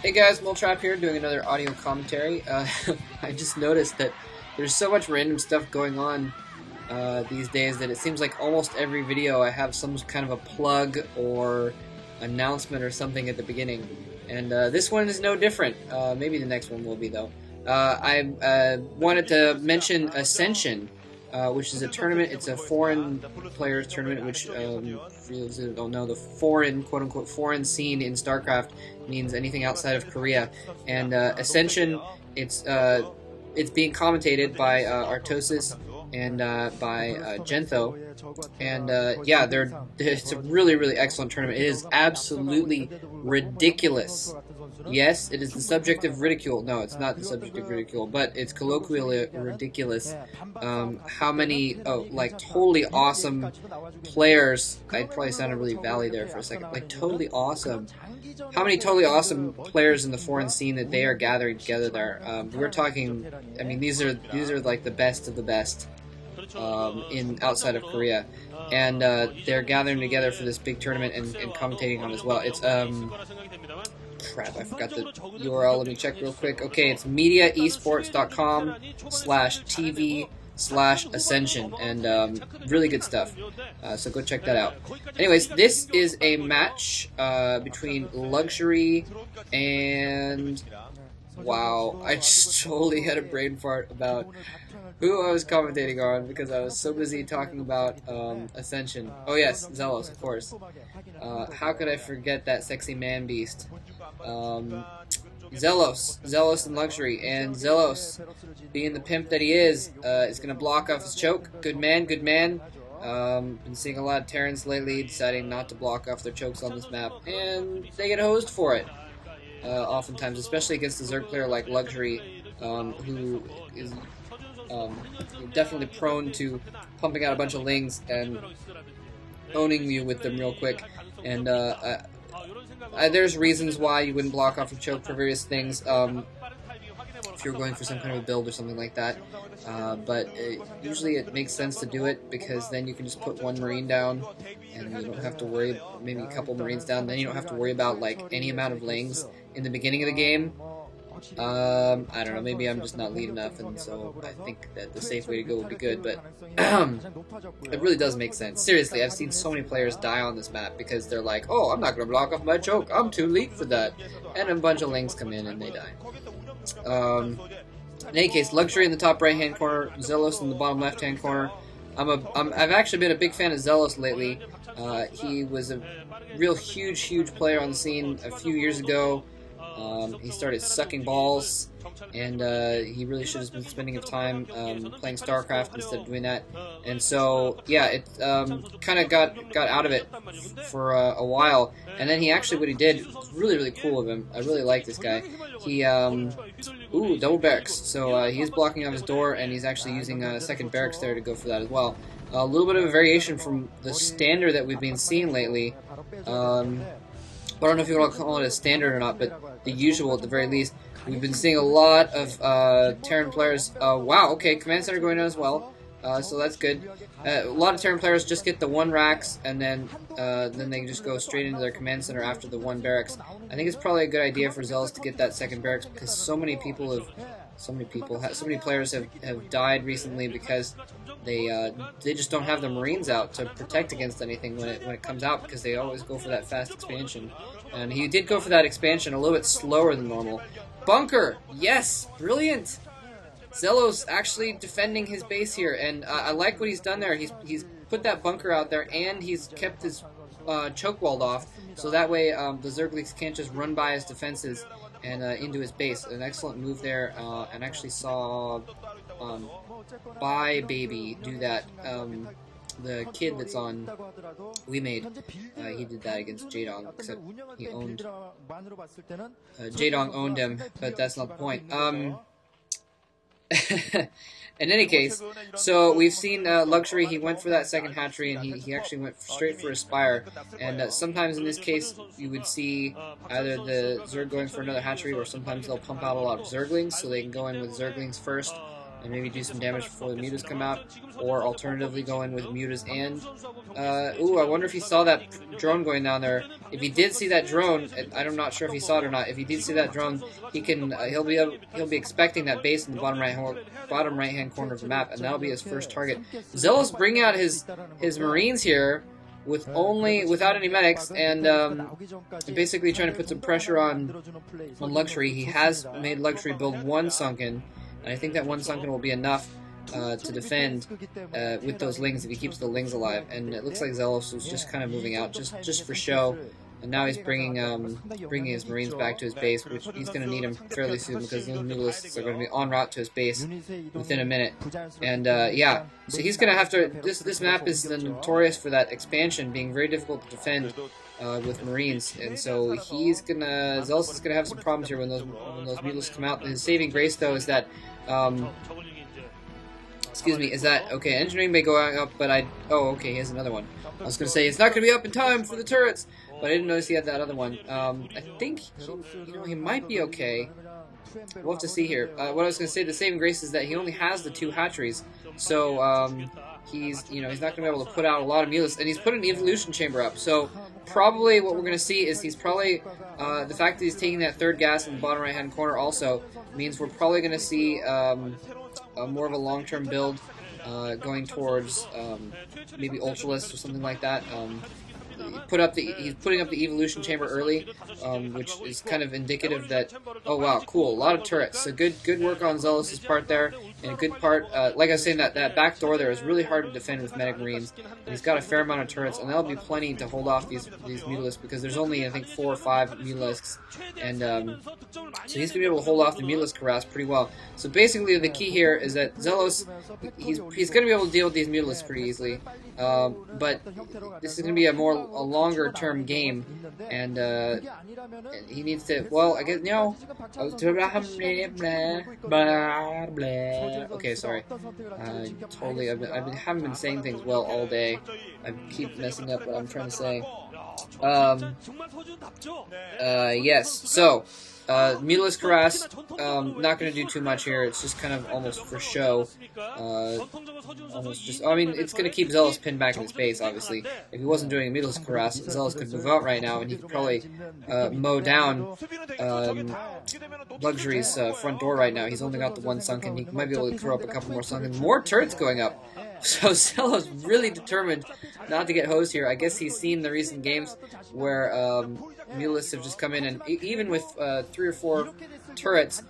Hey guys, Moltrap here doing another audio commentary. I just noticed that there's so much random stuff going on these days that it seems like almost every video I have some kind of a plug or announcement or something at the beginning. And this one is no different. Maybe the next one will be though. I wanted to mention Ascension, which is a tournament. It's a foreign players tournament, which, for those who don't know, the foreign, quote-unquote, foreign scene in StarCraft means anything outside of Korea. And Ascension, it's being commentated by Artosis and by Gentho. And yeah, it's a really, really excellent tournament. It is absolutely ridiculous. Yes, it is the subject of ridicule. No, it's not the subject of ridicule, but it's colloquially ridiculous. How many, like, totally awesome players, I probably sounded really valley there for a second, like, totally awesome. How many totally awesome players in the foreign scene that they are gathering together there. We're talking, I mean, these are like the best of the best in outside of Korea. And they're gathering together for this big tournament and commentating on it as well. It's, crap, I forgot the URL. Let me check real quick. Okay, it's mediaesports.com/TV/Ascension, and really good stuff. So go check that out. Anyways, this is a match between Luxury and... Wow, I just totally had a brain fart about who I was commentating on because I was so busy talking about Ascension. Oh yes, Xellos, of course. How could I forget that sexy man beast? Xellos and Luxury, and Xellos, being the pimp that he is going to block off his choke. Good man, good man. Been seeing a lot of Terrans lately deciding not to block off their chokes on this map, and they get hosed for it. Oftentimes, especially against a Zerg player like Luxury, who is definitely prone to pumping out a bunch of lings and owning you with them real quick. And there's reasons why you wouldn't block off a choke for various things, if you're going for some kind of a build or something like that. But usually it makes sense to do it because then you can just put one Marine down and you don't have to worry, maybe a couple Marines down, then you don't have to worry about like any amount of lings in the beginning of the game. I don't know, maybe I'm just not lead enough, and so I think that the safe way to go would be good, but it really does make sense. Seriously, I've seen so many players die on this map because they're like, oh, I'm not going to block off my choke, I'm too lead for that, and a bunch of lings come in and they die. In any case, Luxury in the top right hand corner, Xellos in the bottom left hand corner. I've actually been a big fan of Xellos lately. He was a real huge player on the scene a few years ago. He started sucking balls, and he really should have been spending his time playing StarCraft instead of doing that. And so, yeah, it kind of got out of it for a while. And then he actually, what he did was really cool of him. I really like this guy. He, ooh, double barracks. So he is blocking off his door, and he's actually using a second barracks there to go for that as well. A little bit of a variation from the standard that we've been seeing lately. I don't know if you want to call it a standard or not, but the usual at the very least. We've been seeing a lot of Terran players. Wow, okay, command center going on as well, so that's good. A lot of Terran players just get the one racks, and then they just go straight into their command center after the one barracks. I think it's probably a good idea for Xellos to get that second barracks because so many players have died recently because they just don't have the Marines out to protect against anything when it comes out, because they always go for that fast expansion. And he did go for that expansion a little bit slower than normal. Bunker! Yes! Brilliant! Xellos actually defending his base here, and I like what he's done there. He's put that bunker out there, and he's kept his choke walled off, so that way the Zerglings can't just run by his defenses and into his base. An excellent move there, and actually saw Bye Baby do that. The kid that's on We Made, he did that against Jadong, except he owned Jadong owned him, but that's not the point. In any case, so we've seen Luxury, he went for that second hatchery, and he actually went straight for his Spire, and sometimes in this case you would see either the Zerg going for another hatchery, or sometimes they'll pump out a lot of Zerglings, so they can go in with Zerglings first, and maybe do some damage before the mutas come out, or alternatively go in with mutas and ooh, I wonder if he saw that drone going down there. If he did see that drone, I'm not sure if he saw it or not. If he did see that drone, he can he'll be expecting that base in the bottom right hand corner of the map, and that'll be his first target. Xellos bring out his Marines here without any medics, and basically trying to put some pressure on Luxury. He has made Luxury build one sunken, and I think that one sunken will be enough to defend with those lings if he keeps the lings alive. And it looks like Xellos was just kind of moving out just for show. And now he's bringing his Marines back to his base, which he's going to need him fairly soon because those Mutalisks are going to be en route to his base within a minute. And yeah, so he's going to have to. This map is notorious for that expansion being very difficult to defend with Marines, and so Xellos is gonna have some problems here when those Mutalisks come out. His saving grace though is that. Excuse me, is that, okay, engineering may go up, but oh, okay, he has another one. I was going to say, it's not going to be up in time for the turrets, but I didn't notice he had that other one. I think, he might be okay. We'll have to see here. What I was going to say, the saving grace is that he only has the 2 hatcheries, so, he's not going to be able to put out a lot of Mutalisks, and he's put an evolution chamber up, so probably what we're going to see is he's probably, the fact that he's taking that 3rd gas in the bottom right-hand corner also means we're probably going to see, more of a long-term build going towards maybe Ultralisk or something like that. He's putting up the evolution chamber early, which is kind of indicative that, oh wow, cool, a lot of turrets. So good work on Xellos' part there, and a good part, like I was saying, that back door there is really hard to defend with Medic Marines, and he's got a fair amount of turrets, and that'll be plenty to hold off these Mutalisks, because there's only, I think, 4 or 5 Mutalisks, and so he's going to be able to hold off the Mutalisk harass pretty well. So basically the key here is that Xellos, he's going to be able to deal with these Mutalisks pretty easily, but this is going to be a longer term game, and he needs to, well, I guess, no, okay, sorry, totally, I haven't been saying things well all day. I keep messing up what I'm trying to say. Yes, so Mutalisk harass, not going to do too much here. It's just kind of almost for show. Almost just, I mean, it's going to keep Xellos pinned back in his base, obviously. If he wasn't doing a Mutalisk harass, Xellos could move out right now, and he could probably mow down Luxury's front door right now. He's only got the 1 sunken. He might be able to throw up a couple more sunken. More turrets going up. So Xellos really determined not to get hosed here. I guess he's seen the recent games where Mutalisks have just come in, and even with 3 or 4 turrets,